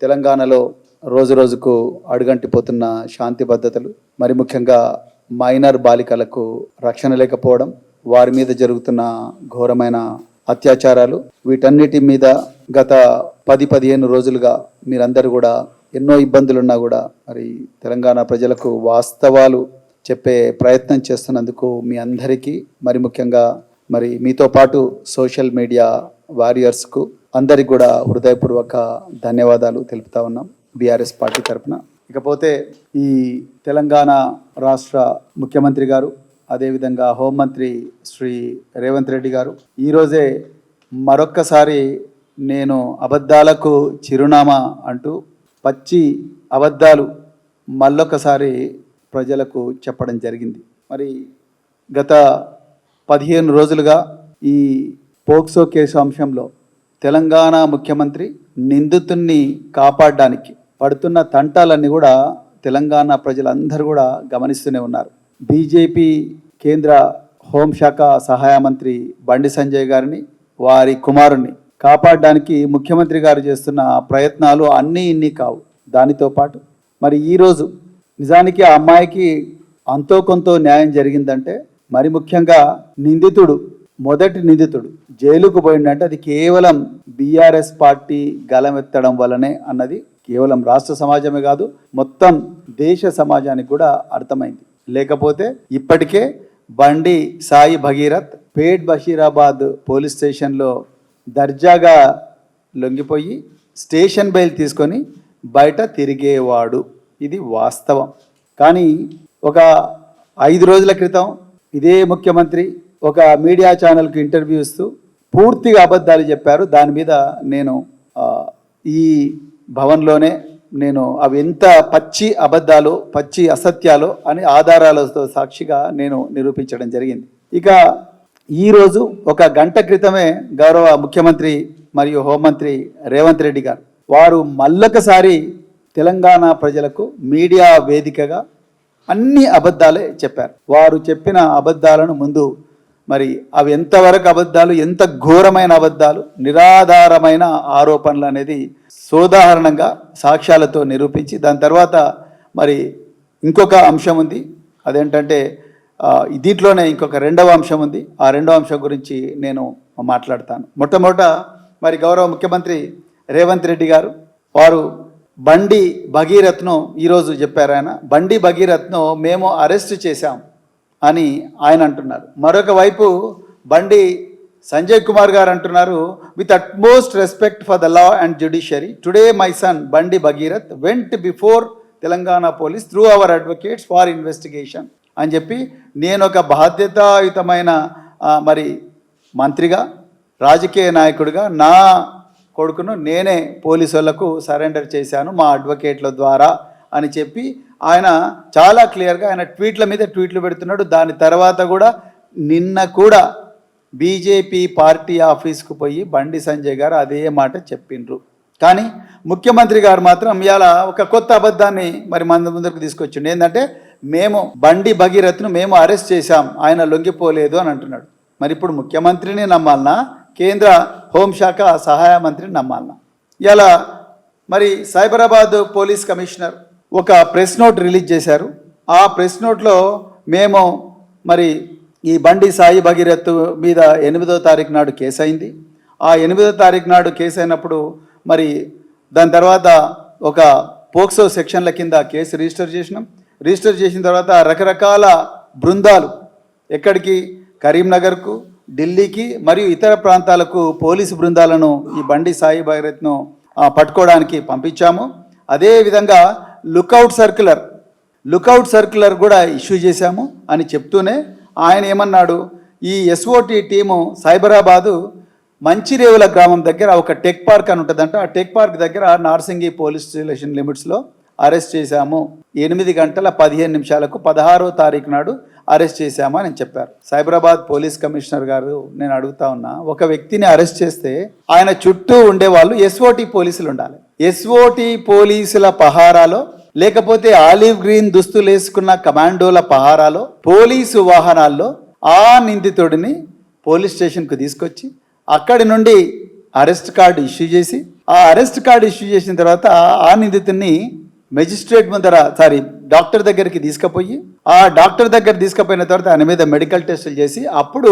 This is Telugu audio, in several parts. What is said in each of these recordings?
తెలంగాణలో రోజు రోజుకు అడుగంటిపోతున్న శాంతి భద్రతలు, మరి ముఖ్యంగా మైనర్ బాలికలకు రక్షణ లేకపోవడం, వారి మీద జరుగుతున్న ఘోరమైన అత్యాచారాలు, వీటన్నిటి మీద గత 10-15 రోజులుగా మీరందరూ కూడా ఎన్నో ఇబ్బందులున్నా కూడా మరి తెలంగాణ ప్రజలకు వాస్తవాలు చెప్పే ప్రయత్నం చేస్తున్నందుకు మీ అందరికీ, మరి ముఖ్యంగా మరి మీతో పాటు సోషల్ మీడియా వారియర్స్కు అందరికి కూడా హృదయపూర్వక ధన్యవాదాలు తెలుపుతా ఉన్నాం బీఆర్ఎస్ పార్టీ తరఫున. ఇకపోతే ఈ తెలంగాణ రాష్ట్ర ముఖ్యమంత్రి గారు, అదేవిధంగా హోంమంత్రి శ్రీ రేవంత్ రెడ్డి గారు ఈరోజే మరొక్కసారి నేను అబద్ధాలకు చిరునామా అంటూ పచ్చి అబద్ధాలు మళ్ళొకసారి ప్రజలకు చెప్పడం జరిగింది. మరి గత 15 రోజులుగా ఈ పోక్సో కేసు అంశంలో తెలంగాణ ముఖ్యమంత్రి నిందితుడిని కాపాడడానికి పడుతున్న తంటాలన్నీ కూడా తెలంగాణ ప్రజలందరూ కూడా గమనిస్తూనే ఉన్నారు. బీజేపీ కేంద్ర హోంశాఖ సహాయ మంత్రి బండి సంజయ్ గారిని, వారి కుమారుణ్ణి కాపాడడానికి ముఖ్యమంత్రి గారు చేస్తున్న ప్రయత్నాలు అన్నీ ఇన్ని కావు. దానితో పాటు మరి ఈరోజు నిజానికి ఆ అమ్మాయికి అంతో కొంత న్యాయం జరిగిందంటే, మరి ముఖ్యంగా మొదటి నిందితుడు జైలుకు పోయిందంటే అది కేవలం బీఆర్ఎస్ పార్టీ గలమెత్తడం వల్లనే అన్నది కేవలం రాష్ట్ర సమాజమే కాదు, మొత్తం దేశ సమాజానికి కూడా అర్థమైంది. లేకపోతే ఇప్పటికే బండి సాయి భగీరథ్ పేట్ బషీరాబాద్ పోలీస్ స్టేషన్లో దర్జాగా లొంగిపోయి స్టేషన్ బెయిల్ తీసుకొని బయట తిరిగేవాడు. ఇది వాస్తవం. కానీ ఒక 5 రోజుల క్రితం ఇదే ముఖ్యమంత్రి ఒక మీడియా ఛానల్కి ఇంటర్వ్యూ ఇస్తూ పూర్తిగా అబద్ధాలు చెప్పారు. దాని మీద నేను ఈ భవన్లోనే అవి ఎంత పచ్చి అబద్ధాలు, పచ్చి అసత్యాలు అని ఆధారాలతో సాక్షిగా నేను నిరూపించడం జరిగింది. ఇక ఈరోజు ఒక గంట క్రితమే గౌరవ ముఖ్యమంత్రి మరియు హోంమంత్రి రేవంత్ రెడ్డి గారు వారు మళ్ళొకసారి తెలంగాణ ప్రజలకు మీడియా వేదికగా అన్ని అబద్ధాలే చెప్పారు. వారు చెప్పిన అబద్ధాలను ముందు మరి అవి ఎంతవరకు అబద్ధాలు, ఎంత ఘోరమైన అబద్ధాలు, నిరాధారమైన ఆరోపణలు అనేది సోదాహరణంగా సాక్ష్యాలతో నిరూపించి, దాని తర్వాత మరి ఇంకొక అంశం ఉంది. అదేంటంటే దీంట్లోనే ఇంకొక 2వ అంశం ఉంది. ఆ 2వ అంశం గురించి నేను మాట్లాడతాను. మొట్టమొదట మరి గౌరవ ముఖ్యమంత్రి రేవంత్ రెడ్డి గారు వారు బండి భగీరథ్ను ఈరోజు చెప్పారు. ఆయన బండి భగీరథ్ను మేము అరెస్ట్ చేశాం అని ఆయన అంటున్నారు. మరొక వైపు బండి సంజయ్ కుమార్ గారు అంటున్నారు, with utmost respect for the law and judiciary today my son Bandi Bhagirath went before Telangana police through our advocates for investigation అని చెప్పి, నేను ఒక బాధ్యతాయుతమైన మరి మంత్రిగా, రాజకీయ నాయకుడిగా నా కొడుకును నేనే పోలీసు వాళ్లకు సరెండర్ చేశాను మా అడ్వకేట్ల ద్వారా అని చెప్పి ఆయన చాలా క్లియర్గా ఆయన ట్వీట్ల మీద ట్వీట్లు పెడుతున్నాడు. దాని తర్వాత కూడా నిన్న కూడా బీజేపీ పార్టీ ఆఫీస్కు పోయి బండి సంజయ్ గారు అదే మాట చెప్పిండ్రు. కానీ ముఖ్యమంత్రి గారు మాత్రం ఇవాళ ఒక కొత్త అబద్ధాన్ని మరి మన ముందుకు తీసుకొచ్చిండు. ఏంటంటే మేము బండి భగీరథ్ను మేము అరెస్ట్ చేశాం, ఆయన లొంగిపోలేదు అని అంటున్నాడు. మరి ఇప్పుడు ముఖ్యమంత్రిని నమ్మాలనా, కేంద్ర హోంశాఖ సహాయ మంత్రిని నమ్మాలనా? ఇలా మరి సైబరాబాద్ పోలీస్ కమిషనర్ ఒక ప్రెస్ నోట్ రిలీజ్ చేశారు. ఆ ప్రెస్ నోట్లో మేము మరి ఈ బండి సాయి భగీరథ్ మీద 8వ తారీఖు నాడు కేసు అయింది. ఆ 8వ తారీఖు నాడు కేసు అయినప్పుడు మరి దాని తర్వాత ఒక పోక్సో సెక్షన్ల కింద కేసు రిజిస్టర్ చేసినాం. రిజిస్టర్ చేసిన తర్వాత రకరకాల బృందాలు ఎక్కడికి, కరీంనగర్కు, ఢిల్లీకి మరియు ఇతర ప్రాంతాలకు పోలీసు బృందాలను ఈ బండి సాయి భగీరథ్ను పట్టుకోవడానికి పంపించాము. అదేవిధంగా లుకౌట్ సర్క్యులర్ కూడా ఇష్యూ చేశాము అని చెప్తూనే ఆయన ఏమన్నాడు, ఈ ఎస్ఓటి టీము సైబరాబాదు మంచిరేవుల గ్రామం దగ్గర ఒక టెక్ పార్క్ అని ఉంటుందంట, ఆ టెక్ పార్క్ దగ్గర నార్సింగి పోలీస్ స్టేషన్ లిమిట్స్లో అరెస్ట్ చేశాము. 8:15 16వ తారీఖు నాడు అరెస్ట్ చేశాము అని చెప్పారు. సైబరాబాద్ పోలీస్ కమిషనర్ గారు, నేను అడుగుతా ఉన్నా, ఒక వ్యక్తిని అరెస్ట్ చేస్తే ఆయన చుట్టూ ఉండేవాళ్ళు ఎస్ఓటి పోలీసులు ఉండాలి. ఎస్ఓటి పోలీసుల పహారాలో, లేకపోతే ఆలివ్ గ్రీన్ దుస్తులు వేసుకున్న కమాండోల పహారాలో, పోలీసు వాహనాల్లో ఆ నిందితుడిని పోలీస్ స్టేషన్కు తీసుకొచ్చి అక్కడి నుండి అరెస్ట్ కార్డు ఇష్యూ చేసి ఆ అరెస్ట్ కార్డు ఇష్యూ చేసిన తర్వాత ఆ నిందితుడిని మెజిస్ట్రేట్ ముందర డాక్టర్ దగ్గరికి తీసుకుపోయి ఆ డాక్టర్ దగ్గర తీసుకుపోయిన తర్వాత ఆయన మీద మెడికల్ టెస్టులు చేసి అప్పుడు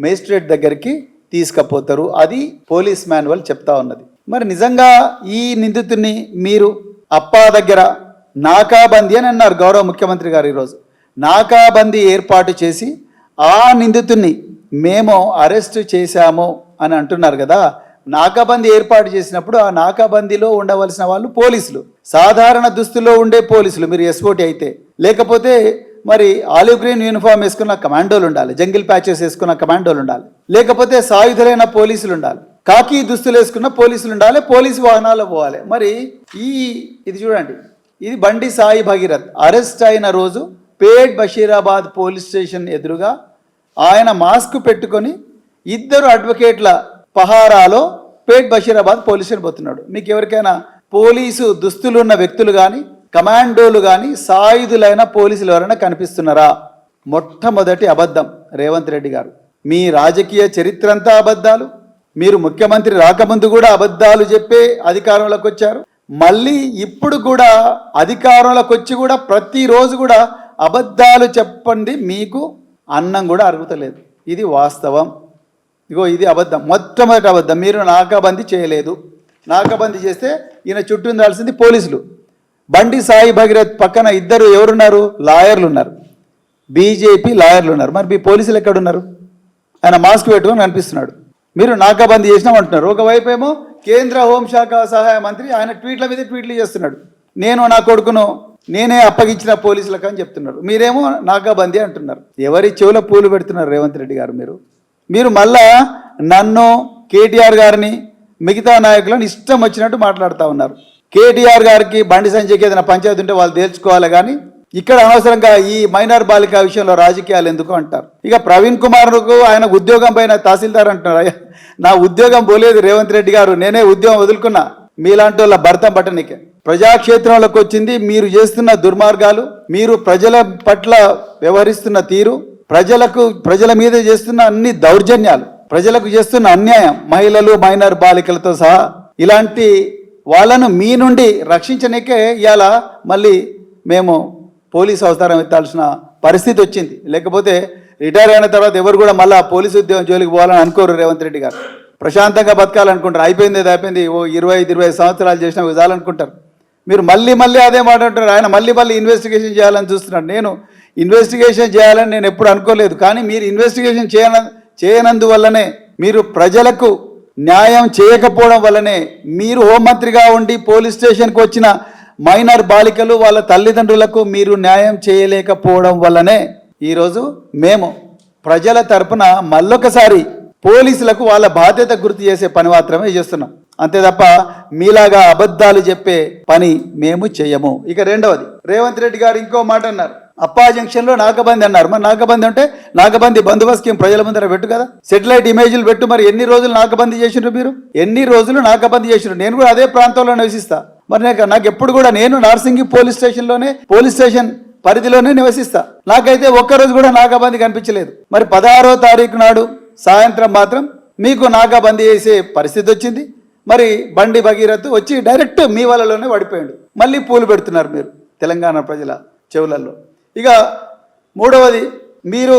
మేజిస్ట్రేట్ దగ్గరికి తీసుకుపోతారు. అది పోలీస్ మాన్యువల్ చెప్తా ఉన్నది. మరి నిజంగా ఈ నిందితుడిని మీరు అప్పా దగ్గర నాకాబందీ అని అన్నారు గౌరవ ముఖ్యమంత్రి గారు. ఈరోజు నాకాబందీ ఏర్పాటు చేసి ఆ నిందితుడిని మేము అరెస్టు చేశాము అని అంటున్నారు కదా. నాకాబందీ ఏర్పాటు చేసినప్పుడు ఆ నాకాబందీలో ఉండవలసిన వాళ్ళు పోలీసులు, సాధారణ దుస్తుల్లో ఉండే పోలీసులు, మీరు ఎస్ఓటి అయితే, లేకపోతే మరి ఆలివ్ గ్రీన్ యూనిఫామ్ వేసుకున్న కమాండోలు ఉండాలి, జంగిల్ ప్యాచెస్ వేసుకున్న కమాండోలు ఉండాలి, లేకపోతే సాయుధులైన పోలీసులు ఉండాలి, కాకి దుస్తులు వేసుకున్న పోలీసులు ఉండాలి, పోలీసు వాహనాల్లో పోవాలి. మరి ఇది చూడండి, ఇది బండి సాయి భగీరథ్ అరెస్ట్ అయిన రోజు పేట్ బషీరాబాద్ పోలీస్ స్టేషన్ ఎదురుగా ఆయన మాస్క్ పెట్టుకొని ఇద్దరు అడ్వకేట్ల పహారాలో పేట్ బషీరాబాద్ పోలీస్ స్టేషన్ పోతున్నాడు. మీకు ఎవరికైనా పోలీసు దుస్తులు ఉన్న వ్యక్తులు కానీ, కమాండోలు కానీ, సాయుధులైన పోలీసులు ఎవరైనా కనిపిస్తున్నారా? మొట్టమొదటి అబద్ధం రేవంత్ రెడ్డి గారు. మీ రాజకీయ చరిత్ర అంతా అబద్ధాలు. మీరు ముఖ్యమంత్రి రాకముందు కూడా అబద్ధాలు చెప్పే అధికారంలోకి వచ్చారు. మళ్ళీ ఇప్పుడు కూడా అధికారంలోకి వచ్చి కూడా ప్రతిరోజు కూడా అబద్ధాలు చెప్పండి, మీకు అన్నం కూడా అరుగుతలేదు. ఇది వాస్తవం. ఇగో ఇది అబద్ధం, మొట్టమొదటి అబద్ధం. మీరు నాకాబందీ చేయలేదు. నాకాబందీ చేస్తే ఈయన చుట్టూ ఉండాల్సింది పోలీసులు. బండి సాయి భగీరథ్ పక్కన ఇద్దరు ఎవరున్నారు? లాయర్లు ఉన్నారు, బీజేపీ లాయర్లు ఉన్నారు. మరి మీ పోలీసులు ఎక్కడున్నారు? ఆయన మాస్క్ పెట్టుకొని కనిపిస్తున్నాడు. మీరు నాకాబందీ చేసినామంటున్నారు. ఒకవైపు ఏమో కేంద్ర హోంశాఖ సహాయ మంత్రి ఆయన ట్వీట్ల మీద ట్వీట్లు చేస్తున్నాడు. నేను నా కొడుకును నేనే అప్పగించిన పోలీసులకు అని చెప్తున్నారు. మీరేమో నాకాబందీ అంటున్నారు. ఎవరి చెవుల పూలు పెడుతున్నారు రేవంత్ రెడ్డి గారు? మీరు మళ్ళా నన్ను, కేటీఆర్ గారిని, మిగతా నాయకులను ఇష్టం వచ్చినట్టు మాట్లాడుతూ ఉన్నారు. కేటీఆర్ గారికి బండి సంజయ్కి ఏదైనా పంచాయతీ ఉంటే వాళ్ళు తేల్చుకోవాలి, కానీ ఇక్కడ అనవసరంగా ఈ మైనర్ బాలిక విషయంలో రాజకీయాలు ఎందుకు అంటారు. ఇక ప్రవీణ్ కుమార్కు ఆయన ఉద్యోగం పైన తహసీల్దార్ అంటున్నారు. నా ఉద్యోగం పోలేదు రేవంత్ రెడ్డి గారు, నేనే ఉద్యోగం వదులుకున్నా మీలాంటి వాళ్ళ భర్త పట్టనికే. ప్రజాక్షేత్రంలోకి వచ్చింది మీరు చేస్తున్న దుర్మార్గాలు, మీరు ప్రజల పట్ల వ్యవహరిస్తున్న తీరు, ప్రజల మీద చేస్తున్న అన్ని దౌర్జన్యాలు, ప్రజలకు చేస్తున్న అన్యాయం, మహిళలు మైనర్ బాలికలతో సహా ఇలాంటి వాళ్ళను మీ నుండి రక్షించనికే ఇవాళ మళ్ళీ మేము పోలీసు అవతారం ఎత్తాల్సిన పరిస్థితి వచ్చింది. లేకపోతే రిటైర్ అయిన తర్వాత ఎవరు కూడా మళ్ళీ పోలీసు ఉద్యోగం జోలికి పోవాలని అనుకోరు రేవంత్ రెడ్డి గారు. ప్రశాంతంగా బతకాలనుకుంటారు. అయిపోయింది, ఓ 25 సంవత్సరాలు చేసినా విధాలనుకుంటారు. మీరు మళ్ళీ అదే మాట అంటారు. ఆయన మళ్ళీ ఇన్వెస్టిగేషన్ చేయాలని చూస్తున్నాడు. నేను ఇన్వెస్టిగేషన్ చేయాలని నేను ఎప్పుడు అనుకోలేదు, కానీ మీరు ఇన్వెస్టిగేషన్ చేయనందువల్లనే, మీరు ప్రజలకు న్యాయం చేయకపోవడం వల్లనే, మీరు హోంమంత్రిగా ఉండి పోలీస్ స్టేషన్కి వచ్చిన మైనర్ బాలికలు వాళ్ళ తల్లిదండ్రులకు మీరు న్యాయం చేయలేకపోవడం వల్లనే ఈరోజు మేము ప్రజల తరపున మళ్ళొకసారి పోలీసులకు వాళ్ళ బాధ్యత గుర్తు చేసే పని మాత్రమే చేస్తున్నాం. అంతే తప్ప మీలాగా అబద్ధాలు చెప్పే పని మేము చేయము. ఇక రెండవది, రేవంత్ రెడ్డి గారు ఇంకో మాట అన్నారు. అప్పా జంక్షన్లో నాకాబందీ అన్నారు. మరి నాకాబందీ అంటే నాకాబందీ బందోబస్తు స్కీమ్ ప్రజల ముందర పెట్టు కదా, సెటిలైట్ ఇమేజ్లు పెట్టు. మరి ఎన్ని రోజులు నాకాబందీ చేసిండ్రు మీరు? ఎన్ని రోజులు నాకాబందీ చేసిండ్రు? నేను కూడా అదే ప్రాంతంలో నివసిస్తా. మరి నాకు ఎప్పుడు కూడా నేను నార్సింగి పోలీస్ స్టేషన్ పరిధిలోనే నివసిస్తా. నాకైతే ఒక్కరోజు కూడా నాకాబందీ కనిపించలేదు. మరి 16వ తారీఖు నాడు సాయంత్రం మాత్రం మీకు నాకాబందీ చేసే పరిస్థితి వచ్చింది. మరి బండి భగీరథ్ వచ్చి డైరెక్ట్ మీ వలలోనే పడిపోయాడు. మళ్ళీ పూలు పెడుతున్నారు మీరు తెలంగాణ ప్రజల చెవులలో. ఇక మూడవది, మీరు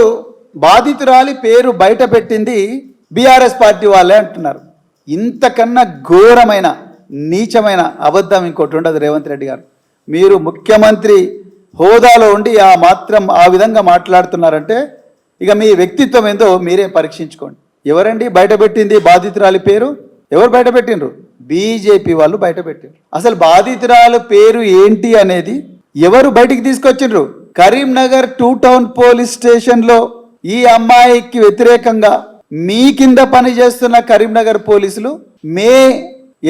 బాధితురాలి పేరు బయట పెట్టింది బీఆర్ఎస్ పార్టీ వాళ్ళే అంటున్నారు. ఇంతకన్నా ఘోరమైన నీచమైన అబద్ధం ఇంకోటి ఉండదు రేవంత్ రెడ్డి గారు. మీరు ముఖ్యమంత్రి హోదాలో ఉండి ఆ విధంగా మాట్లాడుతున్నారంటే ఇక మీ వ్యక్తిత్వం ఏందో మీరే పరీక్షించుకోండి. ఎవరండి బయటపెట్టింది బాధితురాలి పేరు? ఎవరు బయటపెట్టిండ్రు? బీజేపీ వాళ్ళు బయటపెట్టిండ్రు. అసలు బాధితురాలు పేరు ఏంటి అనేది ఎవరు బయటికి తీసుకొచ్చిండ్రు? కరీంనగర్ 2 టౌన్ పోలీస్ స్టేషన్లో ఈ అమ్మాయికి వ్యతిరేకంగా మీ కింద పనిచేస్తున్న కరీంనగర్ పోలీసులు మే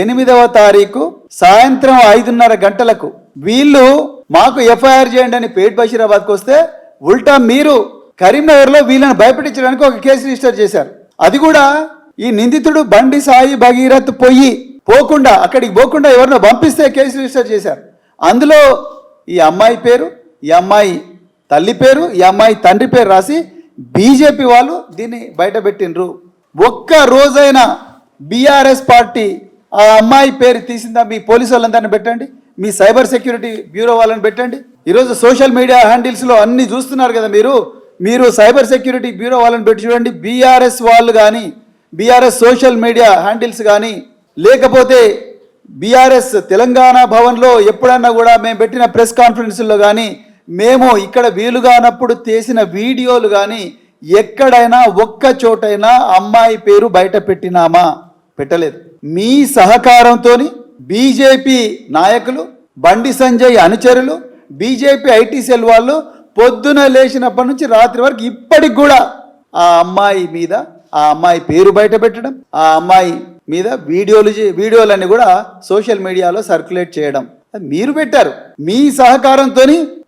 8వ తారీఖు సాయంత్రం 5:30 గంటలకు వీళ్ళు మాకు ఎఫ్ఐఆర్ చేయండి అని పేట్ బషీరాబాద్కి వస్తే ఉల్టా మీరు కరీంనగర్లో వీళ్ళని భయపెట్టించడానికి ఒక కేసు రిజిస్టర్ చేశారు. అది కూడా ఈ నిందితుడు బండి సాయి భగీరథ్ అక్కడికి పోకుండా ఎవరినో పంపిస్తే కేసు రిజిస్టర్ చేశారు. అందులో ఈ అమ్మాయి పేరు, ఈ అమ్మాయి తల్లి పేరు, ఈ అమ్మాయి తండ్రి పేరు రాసి బీజేపీ వాళ్ళు దీన్ని బయటపెట్టిండ్రు. ఒక్క రోజైనా బీఆర్ఎస్ పార్టీ ఆ అమ్మాయి పేరు తీసిందా మీ పోలీసు వాళ్ళందరినీ పెట్టండి, మీ సైబర్ సెక్యూరిటీ బ్యూరో వాళ్ళని పెట్టండి. ఈరోజు సోషల్ మీడియా హ్యాండిల్స్లో అన్ని చూస్తున్నారు కదా మీరు సైబర్ సెక్యూరిటీ బ్యూరో వాళ్ళని పెట్టి చూడండి. బీఆర్ఎస్ వాళ్ళు కానీ, బీఆర్ఎస్ సోషల్ మీడియా హ్యాండిల్స్ కానీ, లేకపోతే బీఆర్ఎస్ తెలంగాణ భవన్లో ఎప్పుడన్నా కూడా మేము పెట్టిన ప్రెస్ కాన్ఫరెన్స్లో కానీ, మేము ఇక్కడ వీలుగానప్పుడు తీసిన వీడియోలు కానీ ఎక్కడైనా ఒక్క చోటైనా అమ్మాయి పేరు బయట పెట్టినామా? పెట్టలేదు. మీ సహకారంతో బీజేపీ నాయకులు, బండి సంజయ్ అనుచరులు, బీజేపీ ఐటీ సెల్ వాళ్ళు పొద్దున లేచినప్పటి నుంచి రాత్రి వరకు ఇప్పటికి కూడా ఆ అమ్మాయి మీద, ఆ అమ్మాయి పేరు బయట పెట్టడం, ఆ అమ్మాయి మీద వీడియోలన్నీ కూడా సోషల్ మీడియాలో సర్క్యులేట్ చేయడం మీరు పెట్టారు. మీ సహకారంతో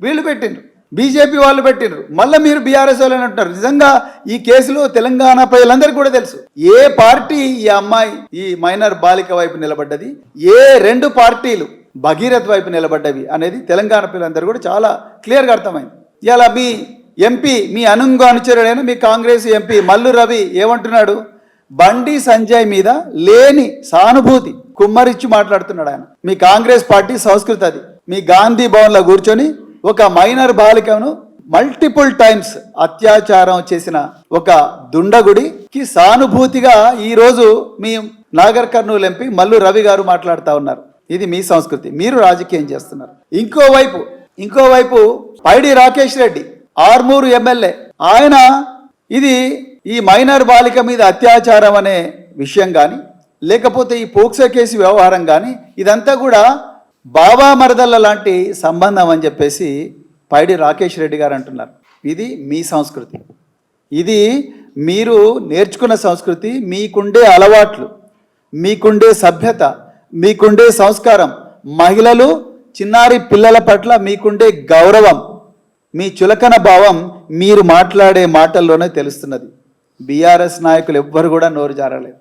వీళ్ళు పెట్టిండ్రు, బీజేపీ వాళ్ళు పెట్టిండ్రు, మళ్ళీ మీరు బీఆర్ఎస్ వాళ్ళని అంటున్నారు. నిజంగా ఈ కేసులో తెలంగాణ ప్రజలందరికీ కూడా తెలుసు ఏ పార్టీ ఈ అమ్మాయి, ఈ మైనర్ బాలిక వైపు నిలబడ్డది, ఏ రెండు పార్టీలు భగీరథ్ వైపు నిలబడ్డవి అనేది తెలంగాణ ప్రజలందరూ కూడా చాలా క్లియర్గా అర్థమైంది. ఇలా మీ ఎంపీ, మీ అనుంగ అనుచరుడైన మీ కాంగ్రెస్ ఎంపీ మల్లు రవి ఏమంటున్నాడు? బండి సంజయ్ మీద లేని సానుభూతి కుమ్మరిచ్చి మాట్లాడుతున్నాడు ఆయన. మీ కాంగ్రెస్ పార్టీ సంస్కృతి అది. మీ గాంధీ భవన్లో కూర్చొని ఒక మైనర్ బాలికను మల్టిపుల్ టైమ్స్ అత్యాచారం చేసిన ఒక దుండగుడికి సానుభూతిగా ఈరోజు మీ నాగర్ కర్నూలు ఎంపీ మల్లు రవి గారు మాట్లాడుతూ ఉన్నారు. ఇది మీ సంస్కృతి, మీరు రాజకీయం చేస్తున్నారు. ఇంకోవైపు పైడి రాకేష్ రెడ్డి ఆర్మూరు ఎమ్మెల్యే, ఆయన ఇది ఈ మైనర్ బాలిక మీద అత్యాచారం అనే విషయం కానీ, లేకపోతే ఈ పోక్సో కేసు వ్యవహారం కానీ, ఇదంతా కూడా బాబా మరదళ్ళ లాంటి సంబంధం అని చెప్పేసి పైడి రాకేష్ రెడ్డి గారు అంటున్నారు. ఇది మీ సంస్కృతి, ఇది మీరు నేర్చుకున్న సంస్కృతి, మీకుండే అలవాట్లు, మీకుండే సభ్యత, మీకుండే సంస్కారం, మహిళలు చిన్నారి పిల్లల పట్ల మీకుండే గౌరవం, మీ చులకన భావం మీరు మాట్లాడే మాటల్లోనే తెలుస్తున్నది. బీఆర్ఎస్ నాయకులు ఎవ్వరు కూడా నోరు జారలేదు.